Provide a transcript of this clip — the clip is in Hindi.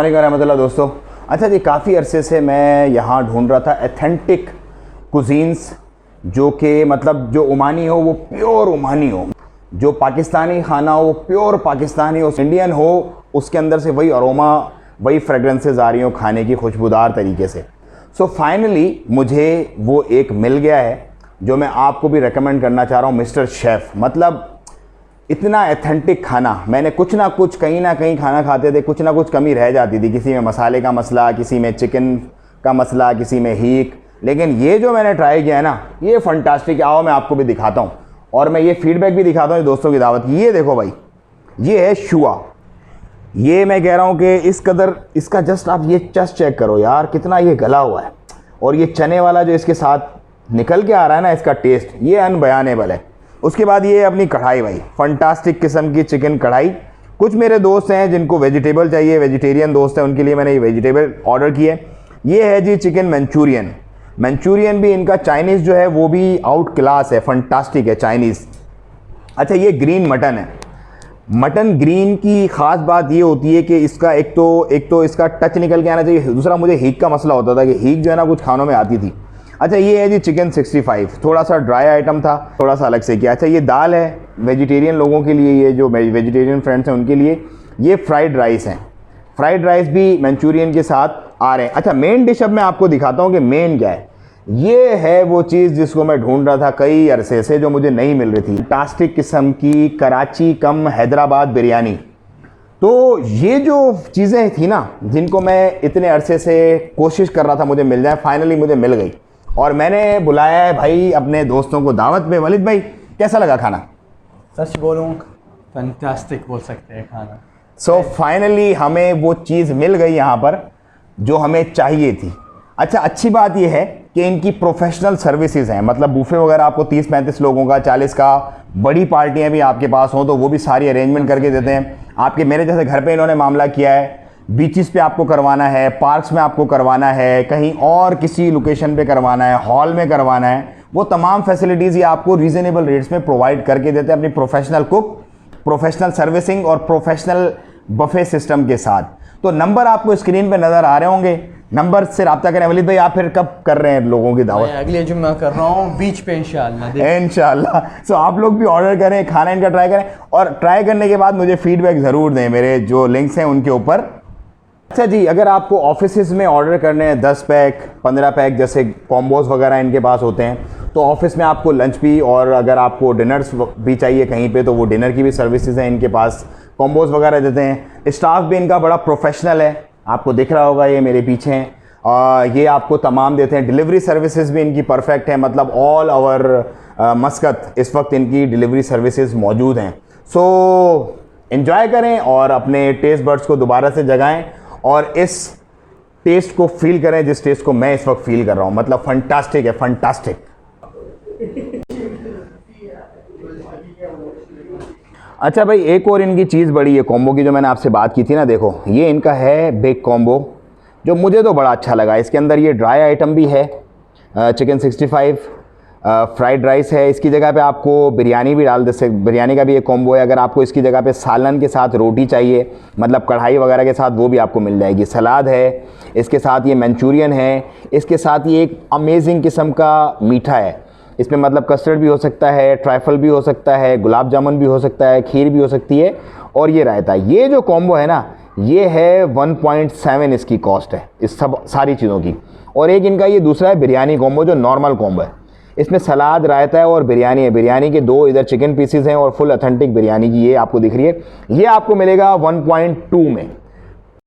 रहमतुल्लाह दोस्तों। अच्छा जी, काफ़ी अरसे से मैं यहाँ ढूंढ रहा था एथेंटिक कुजीन्स, जो कि मतलब जो ओमानी हो वो प्योर ओमानी हो, जो पाकिस्तानी खाना हो वो प्योर पाकिस्तानी हो, इंडियन हो उसके अंदर से वही अरोमा, वही फ्रेगरेंसेस आ रही हो खाने की खुशबूदार तरीके से। सो फाइनली मुझे वो एक मिल गया है जो मैं आपको भी रेकमेंड करना चाह रहा हूँ, मिस्टर शेफ़। मतलब इतना एथेंटिक खाना, मैंने कुछ ना कुछ कहीं ना कहीं खाना खाते थे, कुछ ना कुछ कमी रह जाती थी, किसी में मसाले का मसला, किसी में चिकन का मसला, किसी में हीक, लेकिन ये जो मैंने ट्राई किया है ना, ये फंटास्टिक। आओ मैं आपको भी दिखाता हूँ और मैं ये फीडबैक भी दिखाता हूँ दोस्तों की दावत। ये देखो भाई, ये है शुआ। ये मैं कह रहा हूँ कि इस कदर इसका जस्ट आप ये चस्ट चेक करो यार, कितना ये गला हुआ है, और ये चने वाला जो इसके साथ निकल के आ रहा है ना, इसका टेस्ट ये अनबयानेबल है। उसके बाद ये अपनी कढ़ाई भाई, फंटास्टिक किस्म की चिकन कढ़ाई। कुछ मेरे दोस्त हैं जिनको वेजिटेबल चाहिए, वेजिटेरियन दोस्त हैं, उनके लिए मैंने ये वेजिटेबल ऑर्डर किए। ये है जी चिकन मंचूरियन। मंचूरियन भी इनका चाइनीज़ जो है वो भी आउट क्लास है, फंटास्टिक है चाइनीज़। अच्छा, ये ग्रीन मटन है। मटन ग्रीन की ख़ास बात ये होती है कि इसका एक तो इसका टच निकल के आना चाहिए, दूसरा मुझे हीक का मसला होता था कि हीक जो है ना कुछ खानों में आती थी। अच्छा, ये है जी चिकन 65, थोड़ा सा ड्राई आइटम था, थोड़ा सा अलग से किया। अच्छा, ये दाल है वेजिटेरियन लोगों के लिए, ये जो वेजिटेरियन फ्रेंड्स हैं उनके लिए। ये फ्राइड राइस हैं, फ्राइड राइस भी मंचूरियन के साथ आ रहे हैं। अच्छा, मेन डिश अब मैं आपको दिखाता हूँ कि मेन क्या है। ये है वो चीज़ जिसको मैं ढूंढ रहा था कई अरसे से, जो मुझे नहीं मिल रही थी। फंटास्टिक किस्म की कराची कम हैदराबाद बिरयानी। तो ये जो चीज़ें थी ना, जिनको मैं इतने अरसे से कोशिश कर रहा था मुझे मिल जाए, फाइनली मुझे मिल गई और मैंने बुलाया है भाई अपने दोस्तों को दावत पे। वलीद भाई, कैसा लगा खाना? सच बोलूँ फैंटास्टिक बोल सकते हैं खाना। सो फाइनली हमें वो चीज़ मिल गई यहाँ पर जो हमें चाहिए थी। अच्छा, अच्छी बात यह है कि इनकी प्रोफेशनल सर्विसेज हैं, मतलब बूफे वगैरह आपको 30-35 लोगों का, 40 का, बड़ी पार्टियाँ भी आपके पास हों तो वो भी सारी अरेंजमेंट करके देते हैं आपके। मेरे जैसे घर पे इन्होंने मामला किया है, बीचेस पे आपको करवाना है, पार्क्स में आपको करवाना है, कहीं और किसी लोकेशन पे करवाना है, हॉल में करवाना है, वो तमाम फैसिलिटीज़ ये आपको रीज़नेबल रेट्स में प्रोवाइड करके देते हैं अपनी प्रोफेशनल कुक, प्रोफेशनल सर्विसिंग और प्रोफेशनल बफे सिस्टम के साथ। तो नंबर आपको स्क्रीन पे नज़र आ रहे होंगे, नंबर से रब्ता करें। वलीद भाई, आप फिर कब कर रहे हैं लोगों की दावत? अगले जुम्मे कर रहा हूँ बीच पे इंशाल्लाह। सो आप लोग भी ऑर्डर करें, खाना इनका ट्राई करें और ट्राई करने के बाद मुझे फीडबैक ज़रूर दें मेरे जो लिंक्स हैं उनके ऊपर। अच्छा जी, अगर आपको ऑफिस में ऑर्डर करने हैं 10 पैक 15 पैक जैसे कॉम्बोज वगैरह इनके पास होते हैं, तो ऑफिस में आपको लंच भी और अगर आपको डिनर्स भी चाहिए कहीं पे तो वो डिनर की भी सर्विसेज हैं इनके पास, कॉम्बोज वगैरह देते हैं। स्टाफ भी इनका बड़ा प्रोफेशनल है, आपको दिख रहा होगा, ये मेरे पीछे हैं। ये आपको तमाम देते हैं। डिलीवरी सर्विसेज भी इनकी परफेक्ट है, मतलब ऑल ओवर मस्कत इस वक्त इनकी डिलीवरी सर्विसेज मौजूद हैं। सो एंजॉय करें और अपने टेस्ट बड्स को दोबारा से जगाएं और इस टेस्ट को फील करें जिस टेस्ट को मैं इस वक्त फील कर रहा हूं। मतलब फंटास्टिक है, फंटास्टिक। अच्छा भाई, एक और इनकी चीज़ बड़ी है कॉम्बो की, जो मैंने आपसे बात की थी ना, देखो ये इनका है बिग कॉम्बो, जो मुझे तो बड़ा अच्छा लगा। इसके अंदर ये ड्राई आइटम भी है, चिकन 65, फ्राइड राइस है, इसकी जगह पे आपको बिरयानी भी डाल दे सकते, बिरयानी का भी एक कॉम्बो है। अगर आपको इसकी जगह पे सालन के साथ रोटी चाहिए, मतलब कढ़ाई वगैरह के साथ, वो भी आपको मिल जाएगी। सलाद है, इसके साथ ये मंचूरियन है, इसके साथ ये एक अमेजिंग किस्म का मीठा है। इसमें मतलब कस्टर्ड भी हो सकता है, ट्राइफल भी हो सकता है, गुलाब जामुन भी हो सकता है, खीर भी हो सकती है, और ये रायता। ये जो कॉम्बो है ना, ये है 1.7 इसकी कॉस्ट है इस सब सारी चीज़ों की। और एक इनका ये दूसरा है बिरयानी कॉम्बो, जो नॉर्मल कॉम्बो है। इसमें सलाद, रायता है और बिरयानी है। बिरयानी के 2 इधर चिकन पीसेस हैं और फुल ऑथेंटिक बिरयानी की ये आपको दिख रही है। ये आपको मिलेगा 1.2 में।